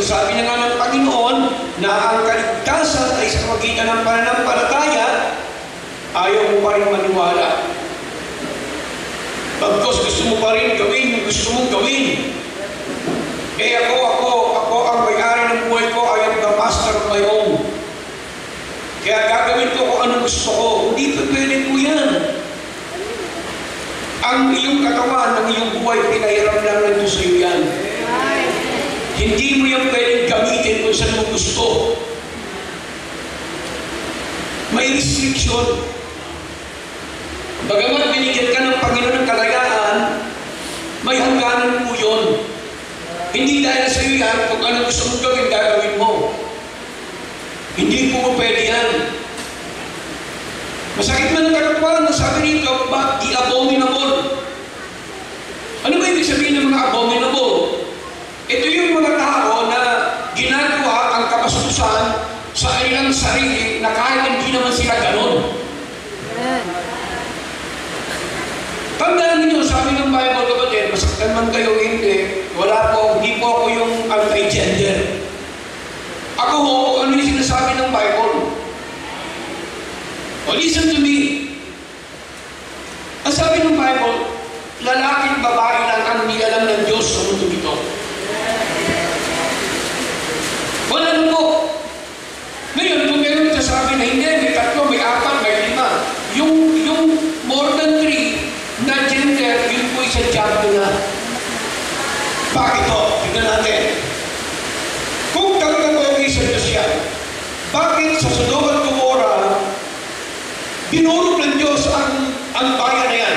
Sabi na nga ng Panginoon na ang kaligtasan ay sa pagitan ng pananampalataya, ayaw mo pa rin maniwala. Pagkos gusto mo pa rin gawin yung gusto mong gawin. Eh ako ang may-ari ng buhay ko, I am the master of my own. Kaya gagawin ko kung anong gusto ko. Hindi pa pwede po yan. Ang iyong katawan, ang iyong buhay, pinahiram lang ng Diyos sa iyo yan. Hindi mo yan pwedeng gamitin kung saan mo gusto. May restriction. Bagamat binigyan ka ng Panginoon ng kalayaan, may hangganan po yun. Hindi dahil sa iyo yan, kung ano gusto mong gawin, gagawin mo. Hindi po pwede yan. Masakit man ang katapuan, sabi rito, but the abominable. Ano ba ibig sabihin ng mga abominable? Ito yung mga tao na ginagawa ang kabastusan sa ilang sarili na kahit hindi naman sila ganon. Tandaan niyo, sabi ng Bible, kapatid, masaktan man kayo hindi, hindi po ako yung anti-gender. Ako ho, ano yung sinasabi ng Bible? Listen to me. Ang sabi ng Bible, lalaking babae lang ang nilalang ng Diyos sa mundo ito. Wala na po. Ngayon, kung meron sasabi na hindi, may 3, may 4, may 5, yung more than 3 na gender, yun po isang job na. Bakit ito? Tignan natin. Kung talagang okay sa Diyos yan, bakit sa Sodom at Gomorrah, binurog ng Diyos ang bayan na yan?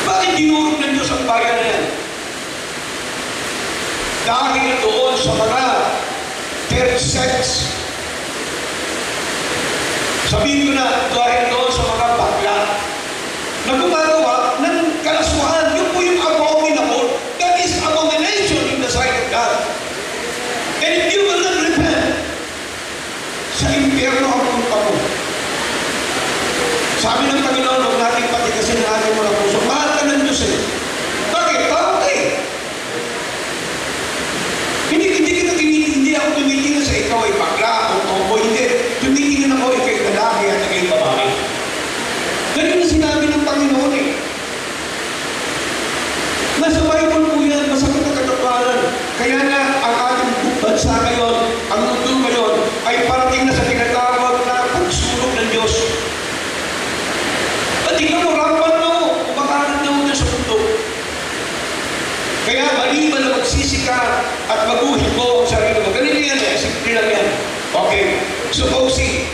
Bakit binurog ng Diyos ang bayan na yan? Dahil doon sa mga third sex. Sabihin ko na, dahil doon sa mga bakla na gumagawa ng kalaswaan, yun po yung abominable. That is abomination in the sight of God. And if you will not repent, sa impyerno ang punta mo. Sabi ng Panginoon, huwag natin patigasin ang ating mga puso. Mahal ka ng Diyos eh. Bakit? Okay. Hindi ako tumitingin sa ikaw ay bakla o tomboy. Hindi. Tumitingin ako ikay lalaki at ikay babae. Ganun na sinabi ng Panginoon eh. Nasa Bible po yan, masakit ang katotohanan. Kaya nga, ang ating bansa ngayon, ang mundo ngayon, ay parating na sa tinatawag na pagsulong ng Diyos. At tingnan mo, rampan mo, kumakalat na muna sa mundo. Kaya maliban na magsisika at maguhin mo ang sarili mo. Ganun yan eh, simple lang yan. Okay, supposing,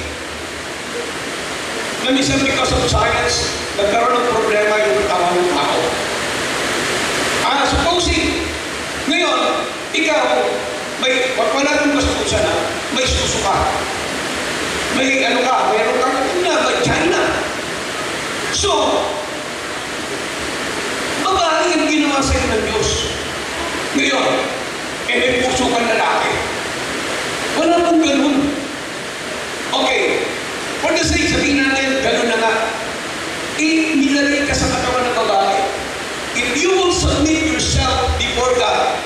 na minsan because of science, nagkaroon ng problema yung katawan ng tao. Supposing, ngayon, ikaw, wala nang bastusan na, may suso ka. May ano ka, mayroon kang vagina. So, babae ang ginawa sa'yo ng Diyos. Ngayon, may puso kang lalaki. Wala pong ganun. Okay, for the sake, sabihin natin, ganun na nga. Nilalagay ka sa katawan ng babae. If you will submit yourself before God,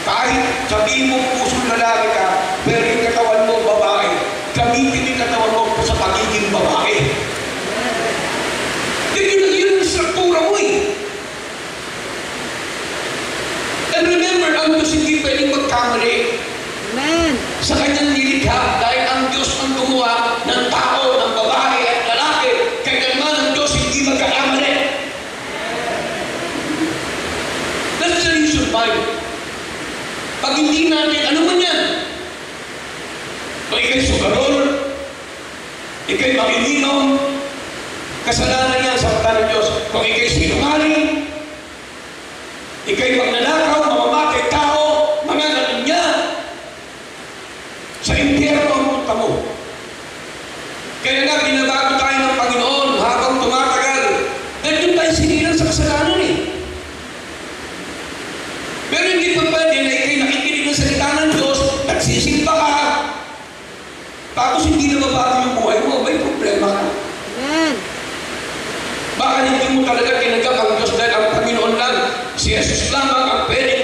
kahit sabihin mo pusong lalaki ka, pero yung katawan mo babae, gamitin yung katawan mo sa pagiging babae. Yun yung struktura mo eh. And remember, ang Diyos hindi pwedeng magkamali. Amen. Sa kanyang nilikha, dahil ang Diyos ang gumawa ng tao, ng babae at lalaki, kailanman ang Diyos hindi magkakamali. That's the reason why. Pag hindi natin, ano man yan? Kung ikaw'y sugarol, ikaw'y makinom, kasalanan yan sa mata ng Diyos. Kung ikaw'y sinungaling, ikaw'y magnanakaw, mamamatay tao, mga ganun niya. Sa impyerno ang punta mo. Kaya nga, binabago tayo ng Panginoon habang tumatagal. Dahil doon tayo sinilang sa kasalanan eh. Pero hindi pa pwede na ikaw'y nakikinig ng salita ng Diyos, nagsisimba ka, tapos hindi na mabago yung buhay mo, may problema ka. Amen. Baka hindi mo talaga tinanggap ang Diyos dahil ang Panginoon lang, si Jesus lamang ang pwede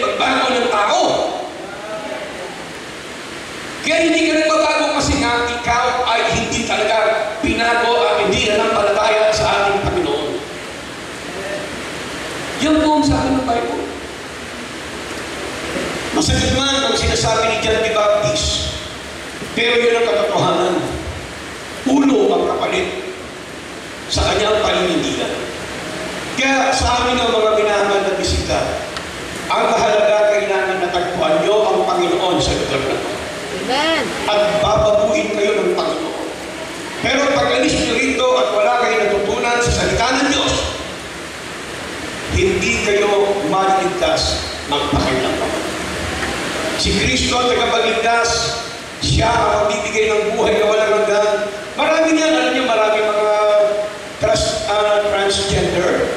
Kaya hindi ka nagbabago kasi nga ikaw ay hindi talaga binago at hindi nanampalataya sa ating Panginoon. Yan po ang sabi ng Bible. Masakit man ang sinasabi ni John the Baptist, pero yun ang katotohanan. Ulo ang kapalit sa kanyang paninindigan. Kaya sa amin ang mga minamahal na bisita, ang mahalaga kailangan natagpuan nyo ang Panginoon sa lugar na ito. Amen. At babaguhin kayo ng Panginoon. Pero pag alis nyo rito at wala kayo natutunan sa salita ng Diyos, hindi kayo maliligtas ng pakilamang. Si Kristo ang tagapagligtas, siya ang magbibigay ng buhay na walang hanggan. Marami niyan, alam niyo, marami mga transgender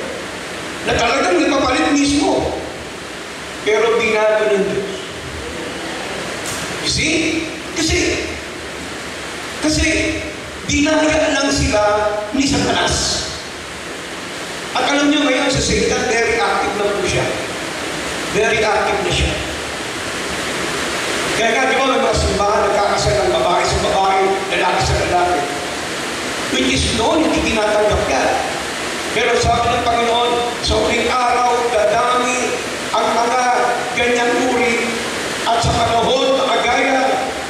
na talagang nagpapalit mismo. Pero binago ng Diyos. You see? Kasi dinaya lang sila ni Satanas. At alam niyo ngayon sa Satan, very active na po siya. Very active na siya. Kaya nga, di ba, may mga simbahan nagkakasal ng babae sa babae, lalaki sa lalaki. Which is noon, hindi tinatanggap yan. Pero sabi ng Panginoon, sa huling araw, dadami ang mga ganyang uri at sa panahon na kagaya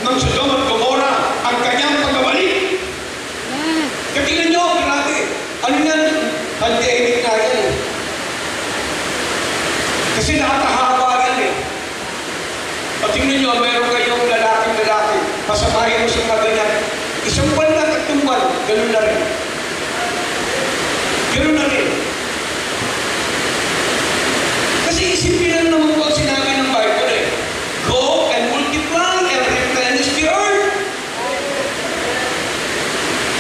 ng Sodom at Gomorrah, ang kanyang pagbabalik. Katingnan nyo, grabe. Ano yan? Pandemic na yan. Kasi nakakahaba yan eh. Patingnan nyo, meron kayong lalaki, pasamahin mo sa mga ganyan. Isang buwan na, tatlong buwan, ganun na rin. Ganun na rin. Kasi isipin lang naman po ang sinabi ng Bible eh. Go and multiply and replenish the earth.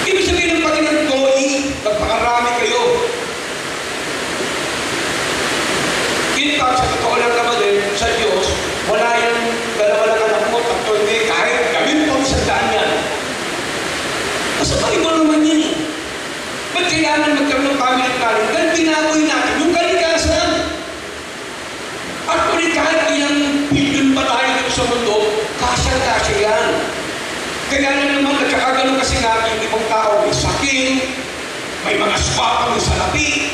Ibig sabihin ng Panginoon, magpakarami kayo. In fact, sa totoo lang naman din, sa Diyos, wala yung dalawa lang anak mo, tatlo hindi, kahit gawin po sa daan yan. Basta Bible naman yan eh. Ba't kailangan magkaroon ng family planning? Dahil binagoy natin yung kalikasan. At ulit kahit ilang billion pa tayo dito sa mundo, kasya-kasya yan. Kaya naman nagkakagano kasi natin yung ibang tao may sakit, may mga swakang sa lapi,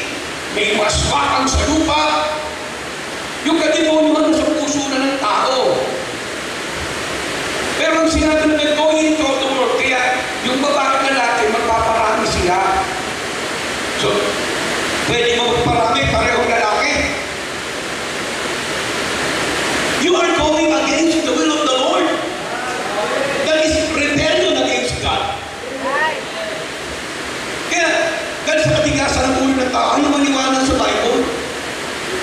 may mga swakang sa lupa. Yung kadimonyo sa puso na ng tao. Pero ang sinabi naman, going to the world, kaya yung babae na natin, magpaparami sila. So, pwede mo magparami, parehong lalaki. You are going against the will of the Lord. That is rebellion against God. Kaya, dahil sa katigasan ng ulo ng tao, ano maniwala sa Bible?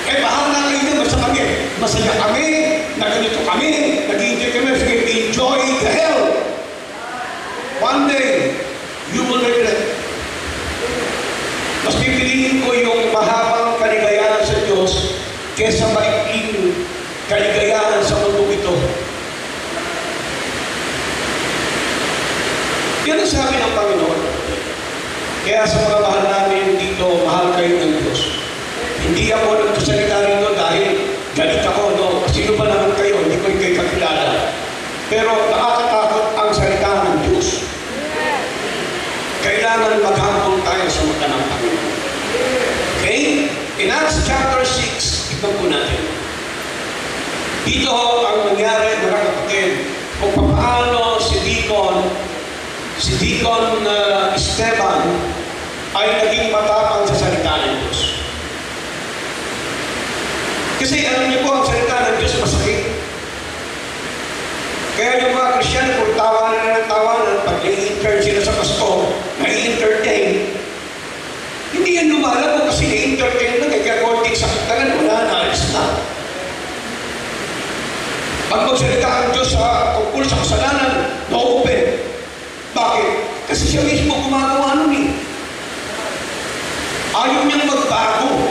Eh, bahala kayo na, basta kami. Masaya kami, na ganito kami, nag-enjoy kami, sige, enjoy the hell. One day, you will regret. Mas pipiliin ko yung mahabang kaligayahan sa Diyos kesa maikling kaligayahan sa mundo ito. Yan ang sabi ng Panginoon. Kaya sa mga mahal namin dito, mahal kayo ng Diyos. Hindi ako nagkasalita rito dahil galit ako, no? Sino ba naman kayo? Hindi ko kayo kakilala. Pero nakakatakot ang salita ng Diyos. Kailangan maghambol tayo sa mata ng Panginoon. Okay? In Acts chapter 6, tignan po natin. Dito ang nangyari, mga kapatid, kung paano si Deacon Esteban ay naging matapang sa salita ng Diyos. Kasi alam niyo po, ang salita ng Diyos masakit. Kaya yung mga Kristiyan, kung tawanan na ng tawanan, pag i-intern sila sa pastor, na-i-entertain, hindi yan lumalago kasi na-entertain na, kaya konting sakit na lang, wala na, alis na. Pag magsalita ang Diyos sa tungkol sa kasalanan, na-open. Bakit? Kasi siya mismo gumagawa nun eh. Ayaw niyang magbago.